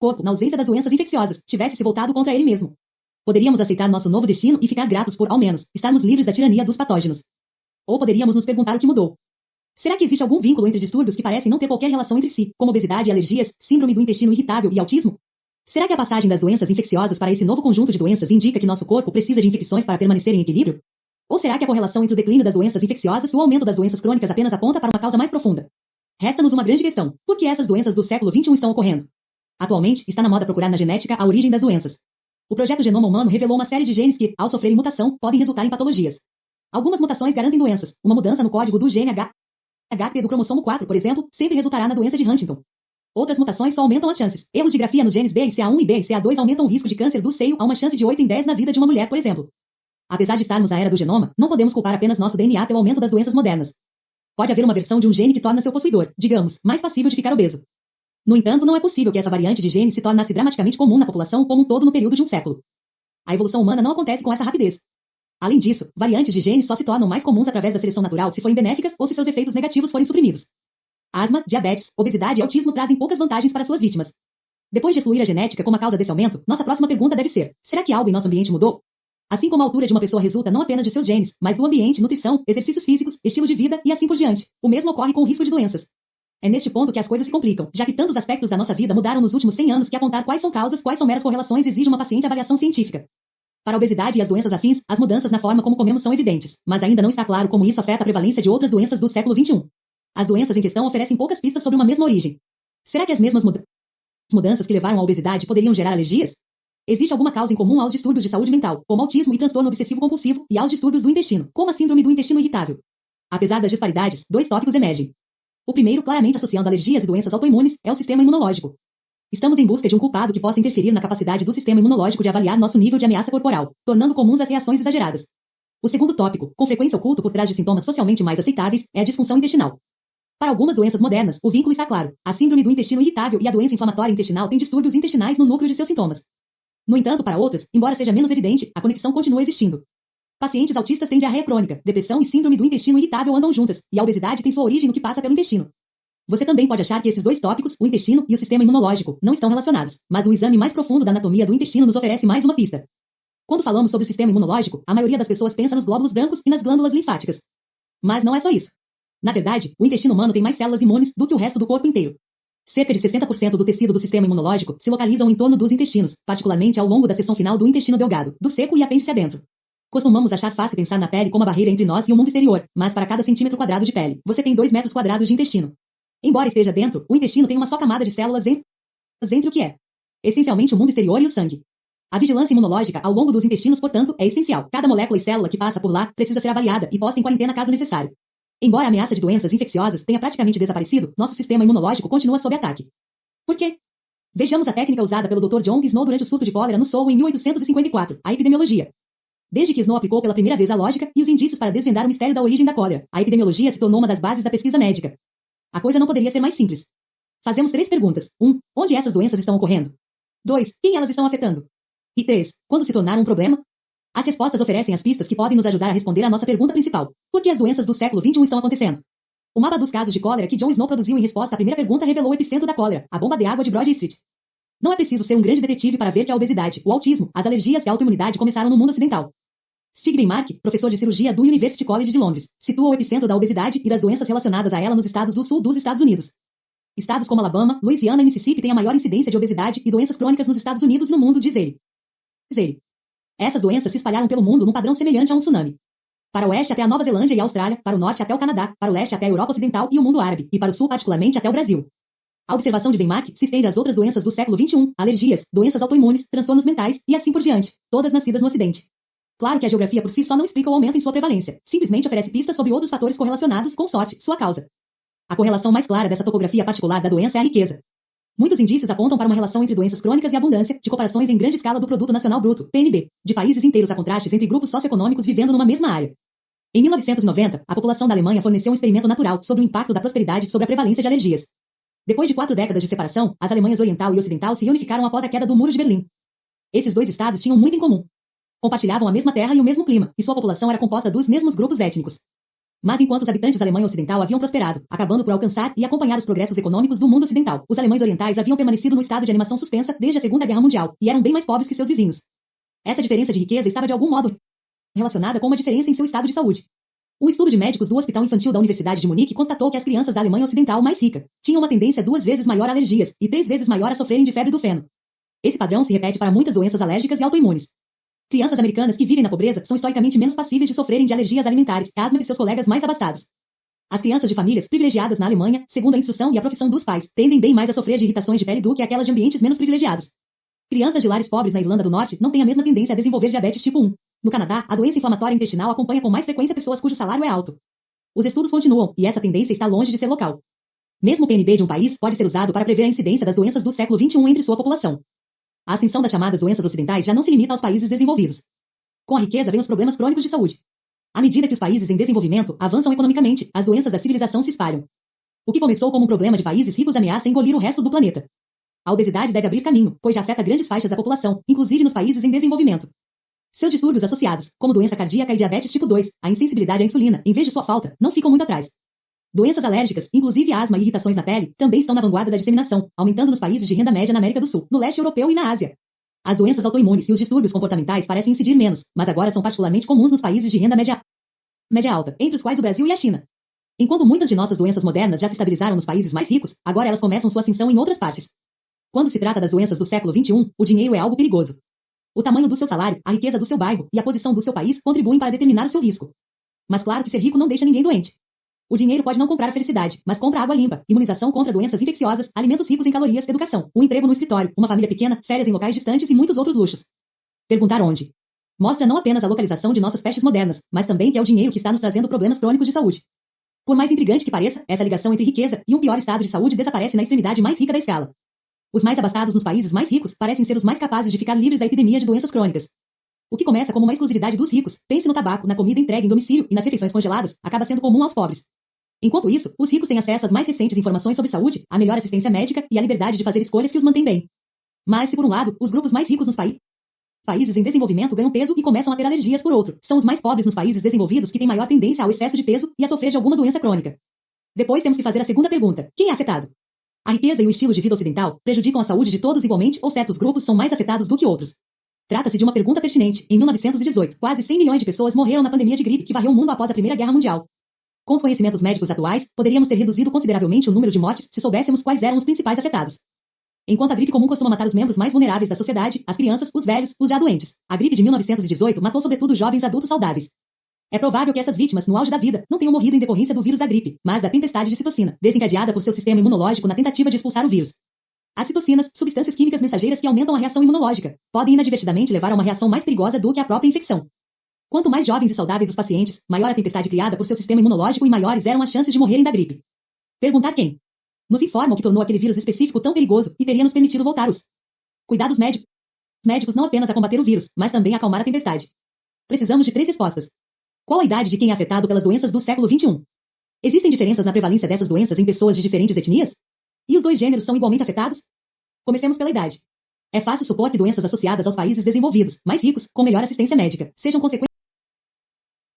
corpo, na ausência das doenças infecciosas, tivesse se voltado contra ele mesmo. Poderíamos aceitar nosso novo destino e ficar gratos por, ao menos, estarmos livres da tirania dos patógenos. Ou poderíamos nos perguntar o que mudou. Será que existe algum vínculo entre distúrbios que parecem não ter qualquer relação entre si, como obesidade e alergias, síndrome do intestino irritável e autismo? Será que a passagem das doenças infecciosas para esse novo conjunto de doenças indica que nosso corpo precisa de infecções para permanecer em equilíbrio? Ou será que a correlação entre o declínio das doenças infecciosas e o aumento das doenças crônicas apenas aponta para uma causa mais profunda? Resta-nos uma grande questão: por que essas doenças do século XXI estão ocorrendo? Atualmente, está na moda procurar na genética a origem das doenças. O projeto Genoma Humano revelou uma série de genes que, ao sofrerem mutação, podem resultar em patologias. Algumas mutações garantem doenças. Uma mudança no código do gene HT do cromossomo 4, por exemplo, sempre resultará na doença de Huntington. Outras mutações só aumentam as chances. Erros de grafia nos genes BRCA1 e BRCA2 aumentam o risco de câncer do seio a uma chance de 8 em 10 na vida de uma mulher, por exemplo. Apesar de estarmos na era do genoma, não podemos culpar apenas nosso DNA pelo aumento das doenças modernas. Pode haver uma versão de um gene que torna seu possuidor, digamos, mais passível de ficar obeso. No entanto, não é possível que essa variante de gene se tornasse dramaticamente comum na população como um todo no período de um século. A evolução humana não acontece com essa rapidez. Além disso, variantes de genes só se tornam mais comuns através da seleção natural se forem benéficas ou se seus efeitos negativos forem suprimidos. Asma, diabetes, obesidade e autismo trazem poucas vantagens para suas vítimas. Depois de excluir a genética como a causa desse aumento, nossa próxima pergunta deve ser: será que algo em nosso ambiente mudou? Assim como a altura de uma pessoa resulta não apenas de seus genes, mas do ambiente, nutrição, exercícios físicos, estilo de vida e assim por diante, o mesmo ocorre com o risco de doenças. É neste ponto que as coisas se complicam, já que tantos aspectos da nossa vida mudaram nos últimos 100 anos que apontar quais são causas, quais são meras correlações exige uma paciente avaliação científica. Para a obesidade e as doenças afins, as mudanças na forma como comemos são evidentes, mas ainda não está claro como isso afeta a prevalência de outras doenças do século XXI. As doenças em questão oferecem poucas pistas sobre uma mesma origem. Será que as mesmas mudanças que levaram à obesidade poderiam gerar alergias? Existe alguma causa em comum aos distúrbios de saúde mental, como autismo e transtorno obsessivo-compulsivo, e aos distúrbios do intestino, como a síndrome do intestino irritável? Apesar das disparidades, dois tópicos emergem. O primeiro, claramente associando alergias e doenças autoimunes, é o sistema imunológico. Estamos em busca de um culpado que possa interferir na capacidade do sistema imunológico de avaliar nosso nível de ameaça corporal, tornando comuns as reações exageradas. O segundo tópico, com frequência oculto por trás de sintomas socialmente mais aceitáveis, é a disfunção intestinal. Para algumas doenças modernas, o vínculo está claro. A síndrome do intestino irritável e a doença inflamatória intestinal têm distúrbios intestinais no núcleo de seus sintomas. No entanto, para outras, embora seja menos evidente, a conexão continua existindo. Pacientes autistas têm diarreia crônica, depressão e síndrome do intestino irritável andam juntas, e a obesidade tem sua origem no que passa pelo intestino. Você também pode achar que esses dois tópicos, o intestino e o sistema imunológico, não estão relacionados, mas um exame mais profundo da anatomia do intestino nos oferece mais uma pista. Quando falamos sobre o sistema imunológico, a maioria das pessoas pensa nos glóbulos brancos e nas glândulas linfáticas. Mas não é só isso. Na verdade, o intestino humano tem mais células imunes do que o resto do corpo inteiro. Cerca de 60% do tecido do sistema imunológico se localizam em torno dos intestinos, particularmente ao longo da seção final do intestino delgado, do seco e apêndice adentro. Costumamos achar fácil pensar na pele como a barreira entre nós e o mundo exterior, mas para cada centímetro quadrado de pele, você tem 2 metros quadrados de intestino. Embora esteja dentro, o intestino tem uma só camada de células entre o que é, essencialmente, o mundo exterior e o sangue. A vigilância imunológica ao longo dos intestinos, portanto, é essencial. Cada molécula e célula que passa por lá precisa ser avaliada e posta em quarentena caso necessário. Embora a ameaça de doenças infecciosas tenha praticamente desaparecido, nosso sistema imunológico continua sob ataque. Por quê? Vejamos a técnica usada pelo Dr. John Snow durante o surto de cólera no Sul em 1854, a epidemiologia. Desde que Snow aplicou pela primeira vez a lógica e os indícios para desvendar o mistério da origem da cólera, a epidemiologia se tornou uma das bases da pesquisa médica. A coisa não poderia ser mais simples. Fazemos 3 perguntas. 1. Onde essas doenças estão ocorrendo? 2. Quem elas estão afetando? E 3. Quando se tornaram um problema? As respostas oferecem as pistas que podem nos ajudar a responder à nossa pergunta principal. Por que as doenças do século XXI estão acontecendo? O mapa dos casos de cólera que John Snow produziu em resposta à primeira pergunta revelou o epicentro da cólera, a bomba de água de Broad Street. Não é preciso ser um grande detetive para ver que a obesidade, o autismo, as alergias e a autoimunidade começaram no mundo ocidental. Stephen Mark, professor de cirurgia do University College de Londres, situa o epicentro da obesidade e das doenças relacionadas a ela nos estados do sul dos Estados Unidos. Estados como Alabama, Louisiana e Mississippi têm a maior incidência de obesidade e doenças crônicas nos Estados Unidos e no mundo, diz ele. Essas doenças se espalharam pelo mundo num padrão semelhante a um tsunami. Para o oeste até a Nova Zelândia e a Austrália, para o norte até o Canadá, para o leste até a Europa Ocidental e o mundo árabe, e para o sul particularmente até o Brasil. A observação de Benmark se estende às outras doenças do século XXI, alergias, doenças autoimunes, transtornos mentais e assim por diante, todas nascidas no Ocidente. Claro que a geografia por si só não explica o aumento em sua prevalência, simplesmente oferece pistas sobre outros fatores correlacionados com sorte, sua causa. A correlação mais clara dessa topografia particular da doença é a riqueza. Muitos indícios apontam para uma relação entre doenças crônicas e abundância, de comparações em grande escala do Produto Nacional Bruto, PNB, de países inteiros a contrastes entre grupos socioeconômicos vivendo numa mesma área. Em 1990, a população da Alemanha forneceu um experimento natural sobre o impacto da prosperidade sobre a prevalência de alergias. Depois de 4 décadas de separação, as Alemanhas Oriental e Ocidental se reunificaram após a queda do Muro de Berlim. Esses 2 estados tinham muito em comum. Compartilhavam a mesma terra e o mesmo clima, e sua população era composta dos mesmos grupos étnicos. Mas enquanto os habitantes da Alemanha Ocidental haviam prosperado, acabando por alcançar e acompanhar os progressos econômicos do mundo ocidental, os alemães orientais haviam permanecido no estado de animação suspensa desde a Segunda Guerra Mundial, e eram bem mais pobres que seus vizinhos. Essa diferença de riqueza estava de algum modo relacionada com uma diferença em seu estado de saúde. Um estudo de médicos do Hospital Infantil da Universidade de Munique constatou que as crianças da Alemanha Ocidental mais rica tinham uma tendência 2 vezes maior a alergias e 3 vezes maior a sofrerem de febre do feno. Esse padrão se repete para muitas doenças alérgicas e autoimunes. Crianças americanas que vivem na pobreza são historicamente menos passíveis de sofrerem de alergias alimentares, asma que seus colegas mais abastados. As crianças de famílias privilegiadas na Alemanha, segundo a instrução e a profissão dos pais, tendem bem mais a sofrer de irritações de pele do que aquelas de ambientes menos privilegiados. Crianças de lares pobres na Irlanda do Norte não têm a mesma tendência a desenvolver diabetes tipo 1. No Canadá, a doença inflamatória intestinal acompanha com mais frequência pessoas cujo salário é alto. Os estudos continuam, e essa tendência está longe de ser local. Mesmo o PNB de um país pode ser usado para prever a incidência das doenças do século XXI entre sua população. A ascensão das chamadas doenças ocidentais já não se limita aos países desenvolvidos. Com a riqueza vêm os problemas crônicos de saúde. À medida que os países em desenvolvimento avançam economicamente, as doenças da civilização se espalham. O que começou como um problema de países ricos ameaça engolir o resto do planeta. A obesidade deve abrir caminho, pois já afeta grandes faixas da população, inclusive nos países em desenvolvimento. Seus distúrbios associados, como doença cardíaca e diabetes tipo 2, a insensibilidade à insulina, em vez de sua falta, não ficam muito atrás. Doenças alérgicas, inclusive asma e irritações na pele, também estão na vanguarda da disseminação, aumentando nos países de renda média na América do Sul, no leste europeu e na Ásia. As doenças autoimunes e os distúrbios comportamentais parecem incidir menos, mas agora são particularmente comuns nos países de renda média alta, entre os quais o Brasil e a China. Enquanto muitas de nossas doenças modernas já se estabilizaram nos países mais ricos, agora elas começam sua ascensão em outras partes. Quando se trata das doenças do século XXI, o dinheiro é algo perigoso. O tamanho do seu salário, a riqueza do seu bairro e a posição do seu país contribuem para determinar o seu risco. Mas claro que ser rico não deixa ninguém doente. O dinheiro pode não comprar a felicidade, mas compra água limpa, imunização contra doenças infecciosas, alimentos ricos em calorias, educação, um emprego no escritório, uma família pequena, férias em locais distantes e muitos outros luxos. Perguntar onde? Mostra não apenas a localização de nossas pestes modernas, mas também que é o dinheiro que está nos trazendo problemas crônicos de saúde. Por mais intrigante que pareça, essa ligação entre riqueza e um pior estado de saúde desaparece na extremidade mais rica da escala. Os mais abastados nos países mais ricos parecem ser os mais capazes de ficar livres da epidemia de doenças crônicas. O que começa como uma exclusividade dos ricos, pense no tabaco, na comida entregue em domicílio e nas refeições congeladas, acaba sendo comum aos pobres. Enquanto isso, os ricos têm acesso às mais recentes informações sobre saúde, à melhor assistência médica e à liberdade de fazer escolhas que os mantêm bem. Mas se por um lado, os grupos mais ricos nos países em desenvolvimento ganham peso e começam a ter alergias por outro, são os mais pobres nos países desenvolvidos que têm maior tendência ao excesso de peso e a sofrer de alguma doença crônica. Depois temos que fazer a segunda pergunta: quem é afetado? A riqueza e o estilo de vida ocidental prejudicam a saúde de todos igualmente ou certos grupos são mais afetados do que outros? Trata-se de uma pergunta pertinente. Em 1918, quase 100 milhões de pessoas morreram na pandemia de gripe que varreu o mundo após a Primeira Guerra Mundial. Com os conhecimentos médicos atuais, poderíamos ter reduzido consideravelmente o número de mortes se soubéssemos quais eram os principais afetados. Enquanto a gripe comum costuma matar os membros mais vulneráveis da sociedade, as crianças, os velhos, os já doentes, a gripe de 1918 matou sobretudo jovens adultos saudáveis. É provável que essas vítimas, no auge da vida, não tenham morrido em decorrência do vírus da gripe, mas da tempestade de citocina, desencadeada por seu sistema imunológico na tentativa de expulsar o vírus. As citocinas, substâncias químicas mensageiras que aumentam a reação imunológica, podem inadvertidamente levar a uma reação mais perigosa do que a própria infecção. Quanto mais jovens e saudáveis os pacientes, maior a tempestade criada por seu sistema imunológico e maiores eram as chances de morrerem da gripe. Perguntar quem? Nos informam que tornou aquele vírus específico tão perigoso e teria nos permitido voltar os cuidados médicos não apenas a combater o vírus, mas também a acalmar a tempestade. Precisamos de 3 respostas. Qual a idade de quem é afetado pelas doenças do século XXI? Existem diferenças na prevalência dessas doenças em pessoas de diferentes etnias? E os 2 gêneros são igualmente afetados? Comecemos pela idade. É fácil supor que doenças associadas aos países desenvolvidos, mais ricos, com melhor assistência médica, sejam consequências